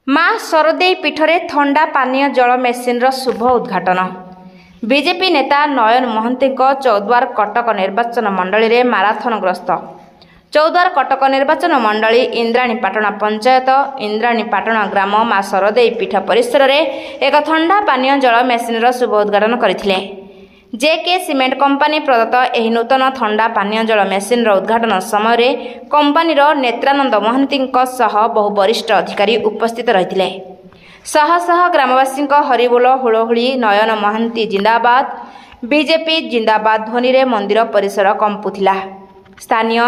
माँ सरदेई पीठरे थंडा पानीय जल मेसीन शुभ उद्घाटन। बीजेपी नेता नयन महंती चौद्वार कटक निर्वाचन मंडली रे माराथन ग्रस्त। चौद्वार कटक निर्वाचन मंडली इंद्राणीपाटଣା पंचायत इंद्राणीपाटଣା ग्राम माँ सरदेई पीठ परिसर रे एक थंडा पानीय जल मेसीन शुभ उद्घाटन करथिले। जेके सीमेंट कंपानी प्रदत्त एही नूतन थंडा पानीय जल मेसीन उद्घाटन समय कंपानीर नेत्रानंद महंती बहु वरिष्ठ अधिकारी उपस्थित रहिथिले। शह शह ग्रामवासी हरिबोल हुलहुली नयन महंती जिंदाबाद बीजेपी जिंदाबाद ध्वनि रे मंदिर परिसर कंपुथिला। स्थानीय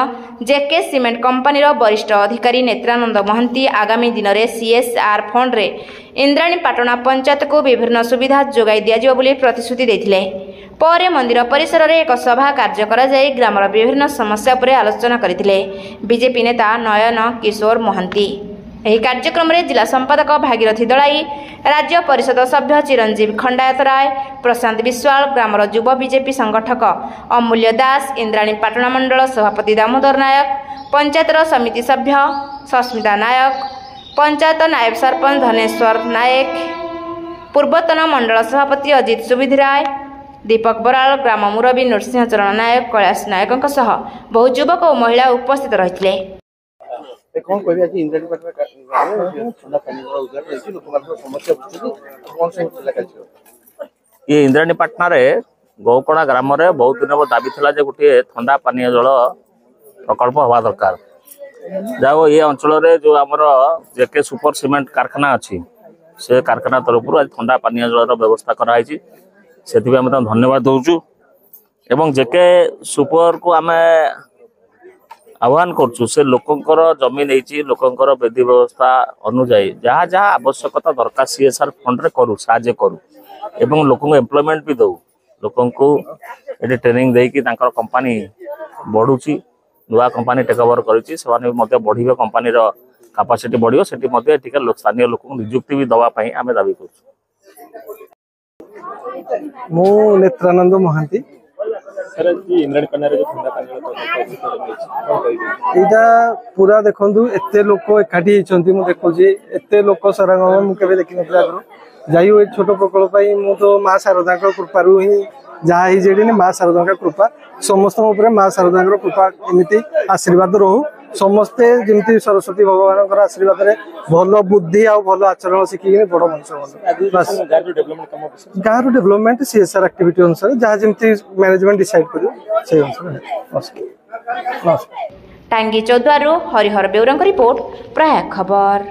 जेके सीमेंट कंपानीर वरिष्ठ अधिकारी नेत्रानंद महंती आगामी दिन में सीएसआर फंड रे इंद्राणीपाटଣା पंचायत को विभिन्न सुविधा जोगाई दिया बोली प्रतिश्रुति देथिले। पर मंदिर परिसर रे एक सभा कार्य करा जाय ग्रामर विभिन्न समस्या पर आलोचना करथिले बीजेपी नेता नयन किशोर महंती। एही कार्यक्रम रे जिला संपादक भागीरथी दलाई, राज्य परिषद सभ्य चिरंजीव खंडायत राय, प्रशांत विश्वाल, ग्रामर युव बीजेपी संगठक अमूल्य दास, इंद्राणीपाटଣା मंडल सभापति दामोदर नायक, पंचायतर समिति सभ्य सस्मिता नायक, पंचायत नायब सरपंच धनेश्वर नायक, पूर्वतन मंडल सभापति अजित सुविधि राय, दीपक बराल, ग्राम मुरबी नृसिंह चरण नायक, कैलाश नायक बहु युवक और महिला उपस्थित रहिथिले। कौन कहबे कि इंद्राणीपाटଣା ग्राम ठंडा पानी उद्घाटन होइछि लोकमानक समस्या बुझुछि कोन समस्या काछि ये इंद्राणीपाटଣା रे गौकणा ग्राम रे बहुत दिन दाबी थिला जे गुटे ठंडा पानीय जल प्रकल्प हवा दरकार। जाओ ये अंचल रे जो हमर जेके सुपर सीमेंट कारखाना अछि से कारखाना तरफरु आज ठंडा पानीय जल व्यवस्था करा आइछि। सेति हम धन्यवाद दउछु एवं जेके सुपर को आमे आह्वान करछु से लोकंकर जमीन होती लोकंकर विधि व्यवस्था अनुजाई जहाँ जहाँ आवश्यकता दरकार सीएसआर फंड रे करू साहाय्य करू एवं लोक एम्प्लॉयमेंट भी दऊ लोक ये ट्रेनिंग देकी कंपानी बढ़ुची नुआ कंपानी टेक ओवर करिछि सेमाने मध्य बढ़िबे कंपानी रो कैपेसिटी बढ़ियो सेठी मध्य टिके स्थानीय लोक नियुक्ति भी दवा पई आमे दाबी करछु। मु नेत्रानंद महंती एटा पूरा देखु एते लोक एकाठी होती मुझे एते लोक सरांग मुझे देखी ना जाई छोट प्रकल्प मु तो माँ शारदा कृपारू ही जहाँ ही माँ शारदा कृपा समस्त माँ शारदा कृपा एमती आशीर्वाद रहू समस्ते जमी सरस्वती भगवान आशीर्वाद भल बुद्धि आ भल आचरण शिखिक बड़ मनुष्य गाँव डेभलपमेंट सीएसआर एक्टिविटी अनुसार जहाँ जमी मैनेजमेंट डिसाइड कर टांगी चौद्वार हरिहर बेउरा रिपोर्ट प्रयाग खबर।